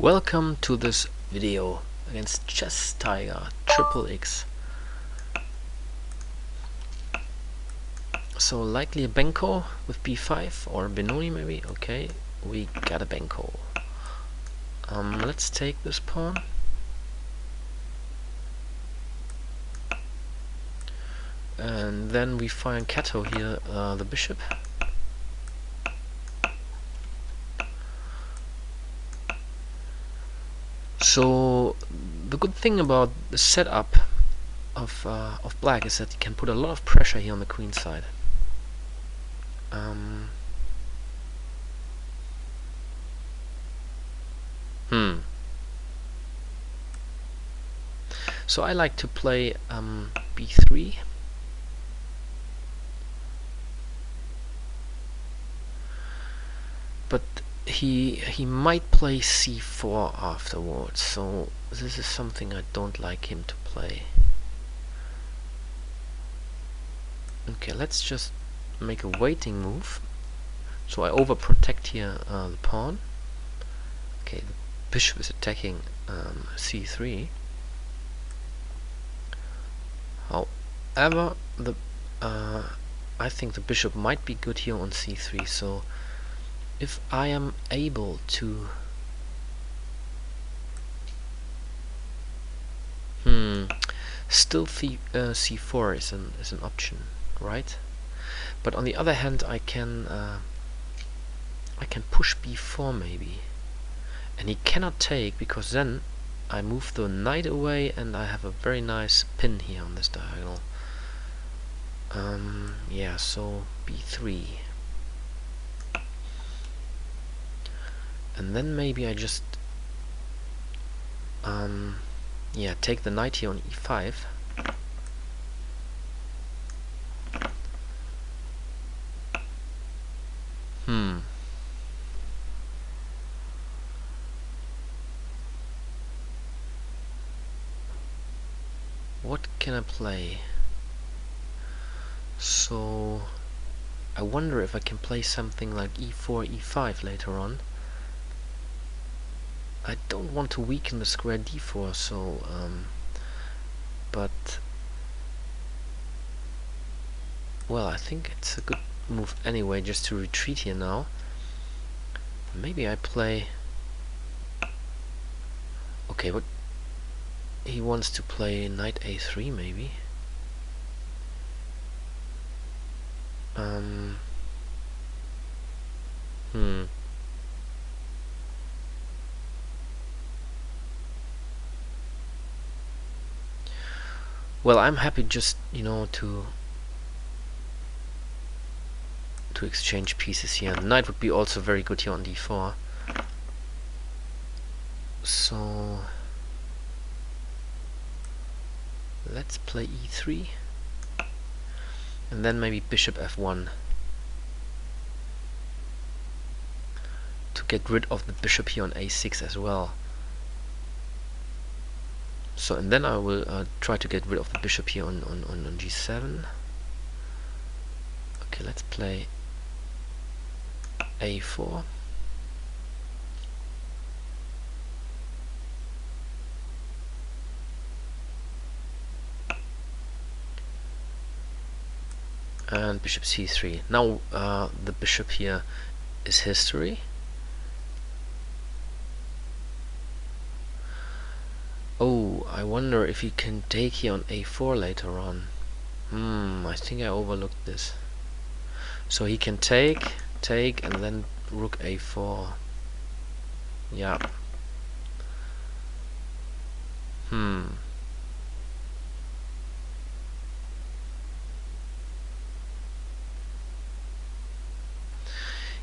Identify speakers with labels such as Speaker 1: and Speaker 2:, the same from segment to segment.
Speaker 1: Welcome to this video against Chess Tiger Triple X. So likely a Benko with b5 or Benoni maybe. Okay, we got a Benko. Let's take this pawn. And then we find Kato here, the bishop. So the good thing about the setup of black is that you can put a lot of pressure here on the queen side. So I like to play b3. But he might play c4 afterwards, so this is something I don't like him to play. Okay, let's just make a waiting move. So I overprotect here the pawn. Okay, the bishop is attacking c3. However, I think the bishop might be good here on c3. So if I am able to still c4 is an option, right? But on the other hand, I can push b4 maybe, and he cannot take, because then I move the knight away and I have a very nice pin here on this diagonal. Yeah, so b3. And then maybe I just yeah, take the knight here on e5. What can I play? So I wonder if I can play something like e4, e5 later on. I don't want to weaken the square d4, so but well, I think it's a good move anyway, just to retreat here now. Maybe I play. Okay, but he wants to play knight a3 maybe. Well, I'm happy just, to exchange pieces here. The knight would be also very good here on d4. So let's play e3, and then maybe bishop f1 to get rid of the bishop here on a6 as well. So, and then I will try to get rid of the bishop here on g7. Okay, let's play a4. And bishop c3. Now the bishop here is history. Oh, I wonder if he can take here on a4 later on. I think I overlooked this. So he can take, and then rook a4. Yeah.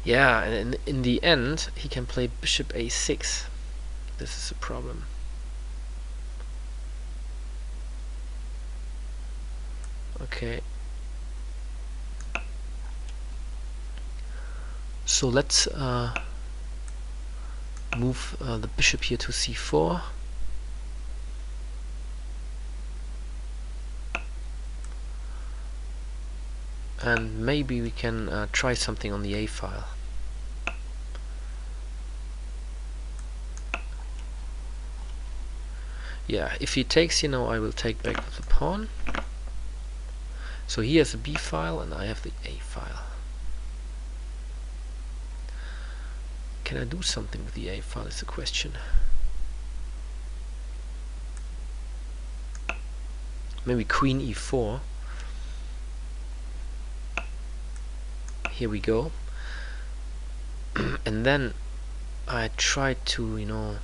Speaker 1: Yeah, and in the end, he can play bishop a6. This is a problem. Okay. So let's move the bishop here to c4. And maybe we can try something on the a file. Yeah, if he takes, you know, I will take back with the pawn. So he has the b file and I have the a file. Can I do something with the a file is the question. Maybe queen e4. Here we go. And then I try to, you know,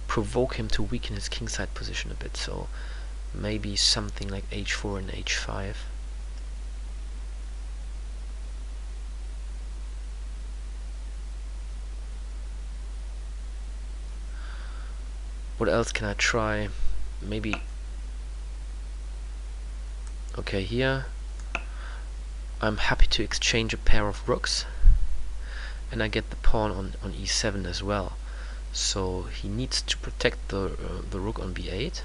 Speaker 1: provoke him to weaken his kingside position a bit. So maybe something like h4 and h5. What else can I try? Maybe... Okay, here I'm happy to exchange a pair of rooks, and I get the pawn on e7 as well. So he needs to protect the rook on b8.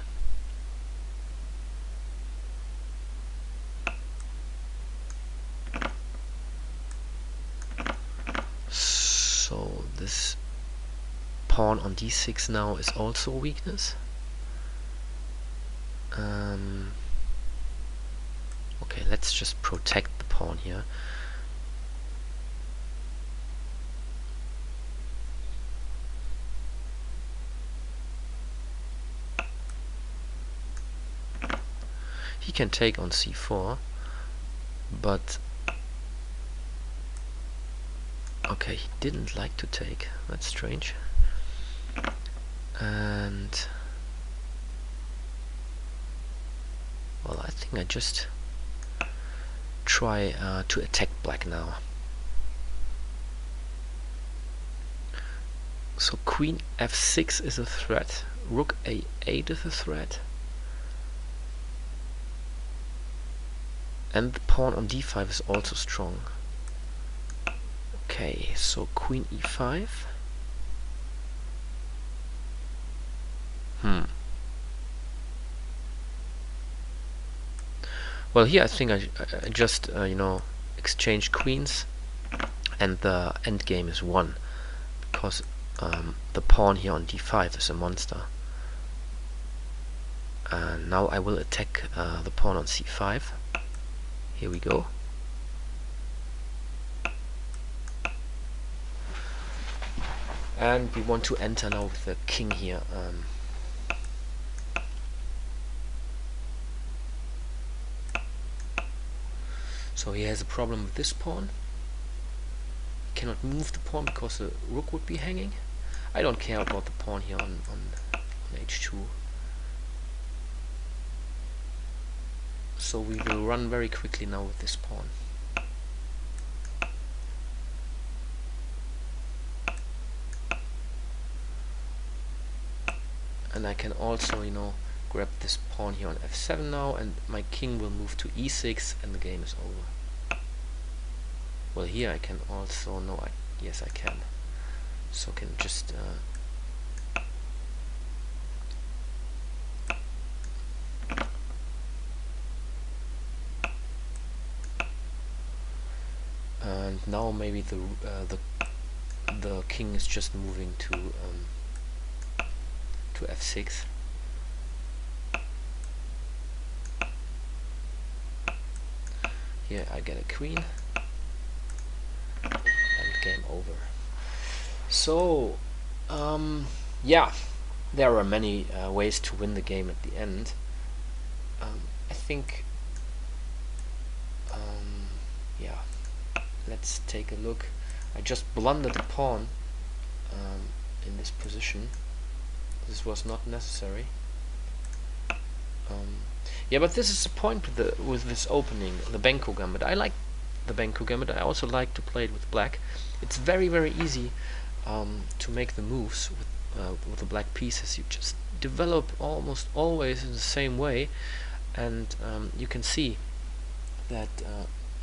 Speaker 1: So this pawn on d6 now is also a weakness. Okay, let's just protect the pawn here. He can take on c4, but okay, he didn't like to take. That's strange. And well, I think I just try to attack black now. So queen f6 is a threat, rook a8 is a threat, and the pawn on d5 is also strong. Okay, so queen e5. Well, here I think I just you know, exchange queens, and the endgame is won, because the pawn here on d5 is a monster. And now I will attack the pawn on c5. Here we go. And we want to enter now with the king here. So he has a problem with this pawn. He cannot move the pawn because the rook would be hanging. I don't care about the pawn here on h2. So we will run very quickly now with this pawn. And I can also, you know, grab this pawn here on f7 now, and my king will move to e6, and the game is over. Well, here I can also, no, yes I can. So I can just and now maybe the king is just moving to f6. Here I get a queen, and game over. So yeah, there are many ways to win the game at the end. I think yeah, let's take a look. I just blundered a pawn in this position. This was not necessary. Yeah, but this is the point with this opening, the Benko Gambit. I like the Benko Gambit. I also like to play it with black. It's very, very easy to make the moves with the black pieces. You just develop almost always in the same way, and you can see that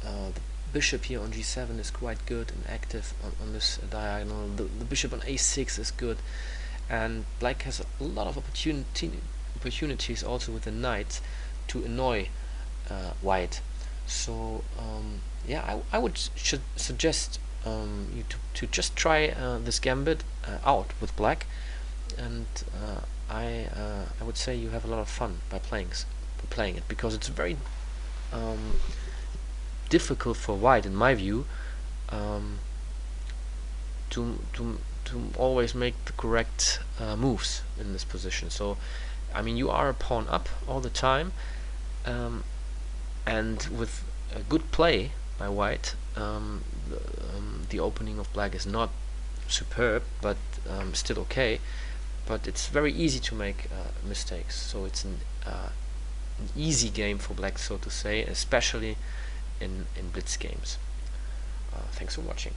Speaker 1: the bishop here on g7 is quite good and active on this diagonal. The bishop on a6 is good, and black has a lot of opportunities also with the knights to annoy white. So yeah, I would suggest you to just try this gambit out with black, and I would say you have a lot of fun by playing it, because it's very difficult for white, in my view, um, to always make the correct moves in this position. So, I mean, you are a pawn up all the time, and with a good play by white, the opening of black is not superb, but still okay. But it's very easy to make mistakes. So it's an easy game for black, so to say, especially in blitz games. Thanks for watching.